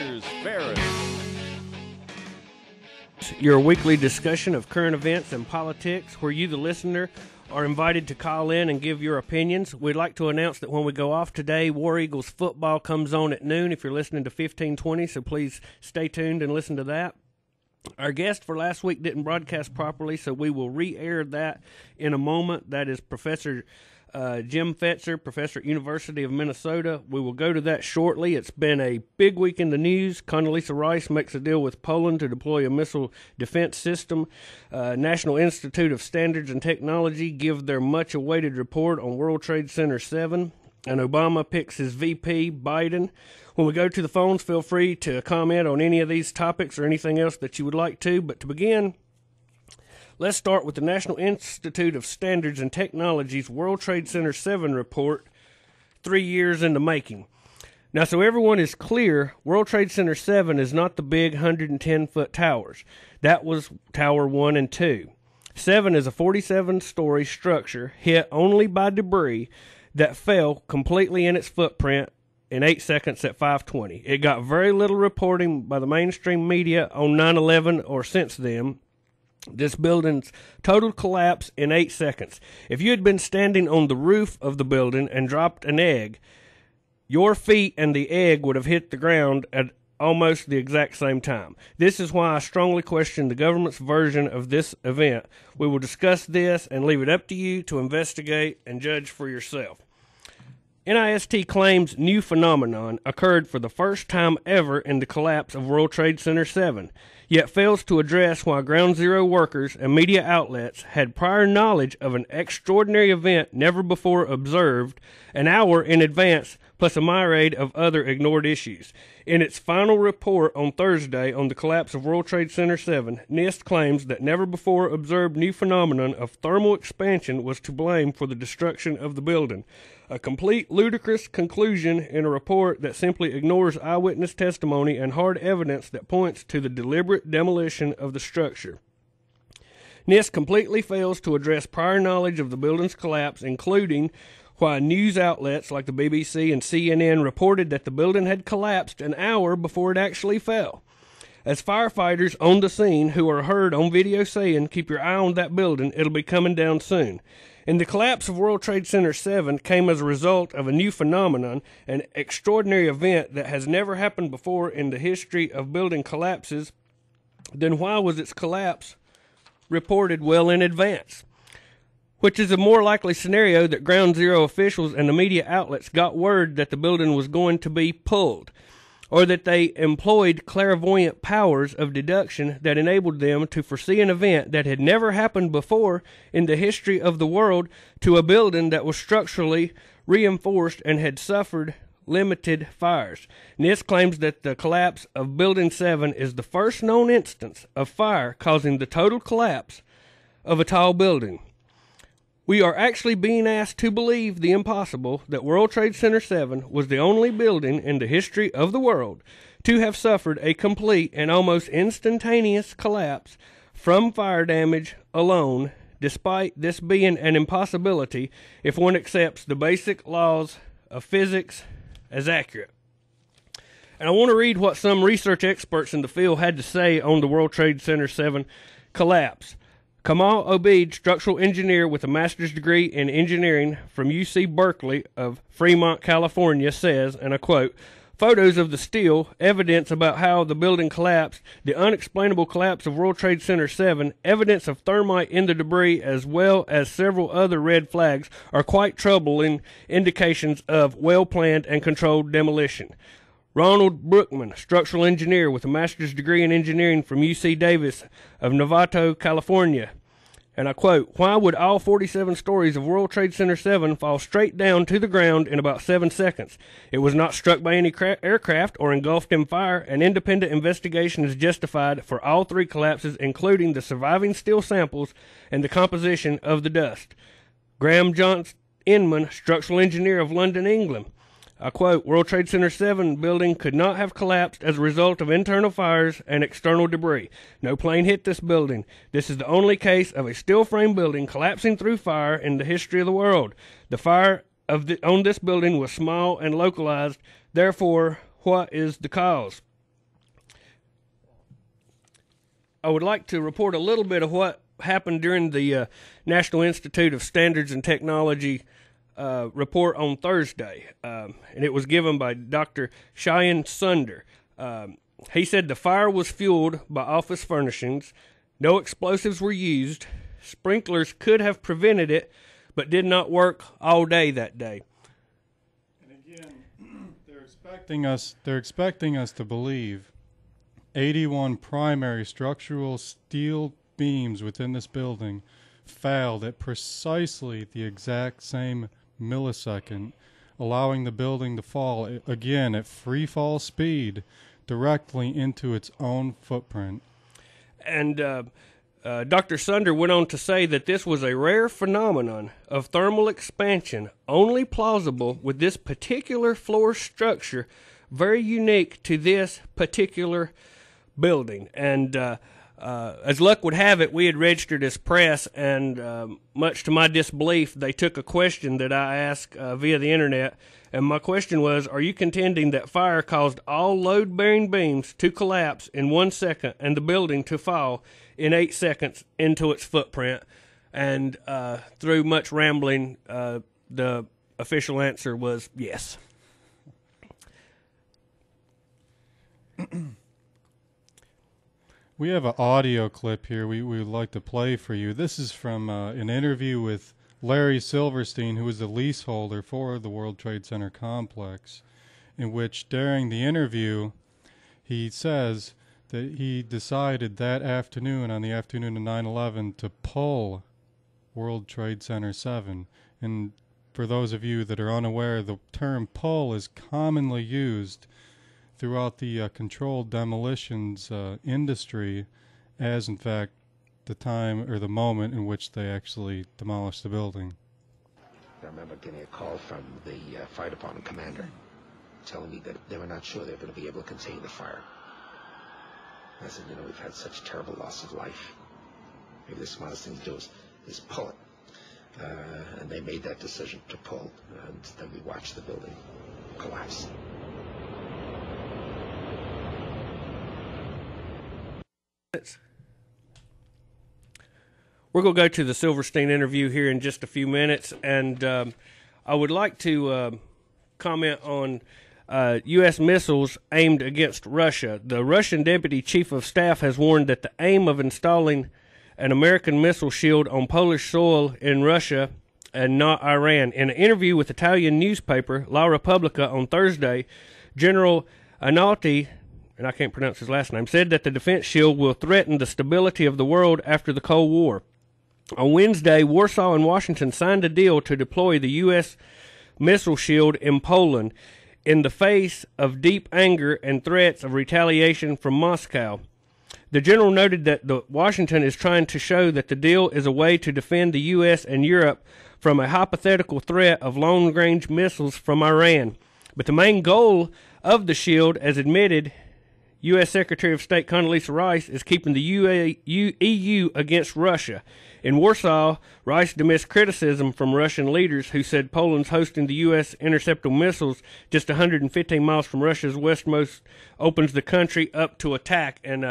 Here's Ferris. Your weekly discussion of current events and politics, where you, the listener, are invited to call in and give your opinions. We'd like to announce that when we go off today, War Eagles football comes on at noon if you're listening to 1520, so please stay tuned and listen to that. Our guest for last week didn't broadcast properly, so we will re-air that in a moment. That is Professor Jim Fetzer, professor at University of Minnesota. We will go to that shortly. It's been a big week in the news. Condoleezza Rice makes a deal with Poland to deploy a missile defense system. National Institute of Standards and Technology give their much-awaited report on World Trade Center 7. And Obama picks his VP, Biden. When we go to the phones, feel free to comment on any of these topics or anything else that you would like to. But to begin, let's start with the National Institute of Standards and Technology's World Trade Center 7 report, 3 years in the making. Now, so everyone is clear, World Trade Center 7 is not the big 110-foot towers. That was Tower 1 and 2. 7 is a 47-story structure hit only by debris that fell completely in its footprint in 8 seconds at 5:20. It got very little reporting by the mainstream media on 9/11 or since then. This building's total collapse in 8 seconds. If you had been standing on the roof of the building and dropped an egg, your feet and the egg would have hit the ground at almost the exact same time. This is why I strongly question the government's version of this event. We will discuss this and leave it up to you to investigate and judge for yourself. NIST claims new phenomenon occurred for the first time ever in the collapse of World Trade Center 7, yet fails to address why Ground Zero workers and media outlets had prior knowledge of an extraordinary event never before observed an hour in advance, plus a myriad of other ignored issues. In its final report on Thursday on the collapse of World Trade Center 7, NIST claims that never before observed new phenomenon of thermal expansion was to blame for the destruction of the building. A complete ludicrous conclusion in a report that simply ignores eyewitness testimony and hard evidence that points to the deliberate demolition of the structure. NIST completely fails to address prior knowledge of the building's collapse, including why news outlets like the BBC and CNN reported that the building had collapsed an hour before it actually fell. As firefighters on the scene who are heard on video saying, "Keep your eye on that building, it'll be coming down soon." And the collapse of World Trade Center 7 came as a result of a new phenomenon, an extraordinary event that has never happened before in the history of building collapses. Then why was its collapse reported well in advance? Which is a more likely scenario that Ground Zero officials and the media outlets got word that the building was going to be pulled, or that they employed clairvoyant powers of deduction that enabled them to foresee an event that had never happened before in the history of the world to a building that was structurally reinforced and had suffered limited fires. NIST claims that the collapse of Building 7 is the first known instance of fire causing the total collapse of a tall building. We are actually being asked to believe the impossible, that World Trade Center 7 was the only building in the history of the world to have suffered a complete and almost instantaneous collapse from fire damage alone, despite this being an impossibility if one accepts the basic laws of physics as accurate. And I want to read what some research experts in the field had to say on the World Trade Center 7 collapse. Kamal Obeid, structural engineer with a master's degree in engineering from UC Berkeley of Fremont, California, says, and I quote, "Photos of the steel, evidence about how the building collapsed, the unexplainable collapse of World Trade Center 7, evidence of thermite in the debris, as well as several other red flags, are quite troubling indications of well-planned and controlled demolition." Ronald Brookman, structural engineer with a master's degree in engineering from UC Davis of Novato, California. And I quote, "Why would all 47 stories of World Trade Center 7 fall straight down to the ground in about 7 seconds? It was not struck by any aircraft or engulfed in fire. An independent investigation is justified for all 3 collapses, including the surviving steel samples and the composition of the dust." Graham Johnson Inman, structural engineer of London, England. I quote, "World Trade Center 7 building could not have collapsed as a result of internal fires and external debris. No plane hit this building. This is the only case of a steel frame building collapsing through fire in the history of the world. The fire on this building was small and localized. Therefore, what is the cause?" I would like to report a little bit of what happened during the National Institute of Standards and Technology report on Thursday, and it was given by Dr. Cheyenne Sunder. He said the fire was fueled by office furnishings. No explosives were used. Sprinklers could have prevented it, but did not work all day that day. And again, they're expecting us to believe 81 primary structural steel beams within this building failed at precisely the exact same millisecond, allowing the building to fall again at free fall speed directly into its own footprint. And Dr. Sunder went on to say that this was a rare phenomenon of thermal expansion, only plausible with this particular floor structure, very unique to this particular building. And as luck would have it, we had registered as press, and much to my disbelief, they took a question that I asked via the internet. And my question was, are you contending that fire caused all load-bearing beams to collapse in 1 second and the building to fall in 8 seconds into its footprint? And through much rambling, the official answer was yes. We have an audio clip here we would like to play for you. This is from an interview with Larry Silverstein, who is the leaseholder for the World Trade Center complex, in which during the interview he says that he decided that afternoon, on the afternoon of 9/11, to pull World Trade Center 7. And for those of you that are unaware, the term pull is commonly used throughout the controlled demolitions industry as, in fact, the time or the moment in which they actually demolished the building. I remember getting a call from the fire department commander telling me that they were not sure they were going to be able to contain the fire. I said, you know, we've had such terrible loss of life. Maybe the smartest thing to do is pull it. And they made that decision to pull, and then we watched the building collapse. We're going to go to the Silverstein interview here in just a few minutes, and I would like to comment on U.S. missiles aimed against Russia. The Russian Deputy Chief of Staff has warned that the aim of installing an American missile shield on Polish soil in Russia and not Iran. In an interview with Italian newspaper La Repubblica on Thursday, General Analti, and I can't pronounce his last name, said that the defense shield will threaten the stability of the world after the Cold War. On Wednesday, Warsaw and Washington signed a deal to deploy the U.S. missile shield in Poland in the face of deep anger and threats of retaliation from Moscow. The general noted that Washington is trying to show that the deal is a way to defend the U.S. and Europe from a hypothetical threat of long-range missiles from Iran. But the main goal of the shield, as admitted, U.S. Secretary of State Condoleezza Rice, is keeping the EU against Russia. In Warsaw, Rice dismissed criticism from Russian leaders who said Poland's hosting the U.S. interceptor missiles just 115 miles from Russia's westmost opens the country up to attack. And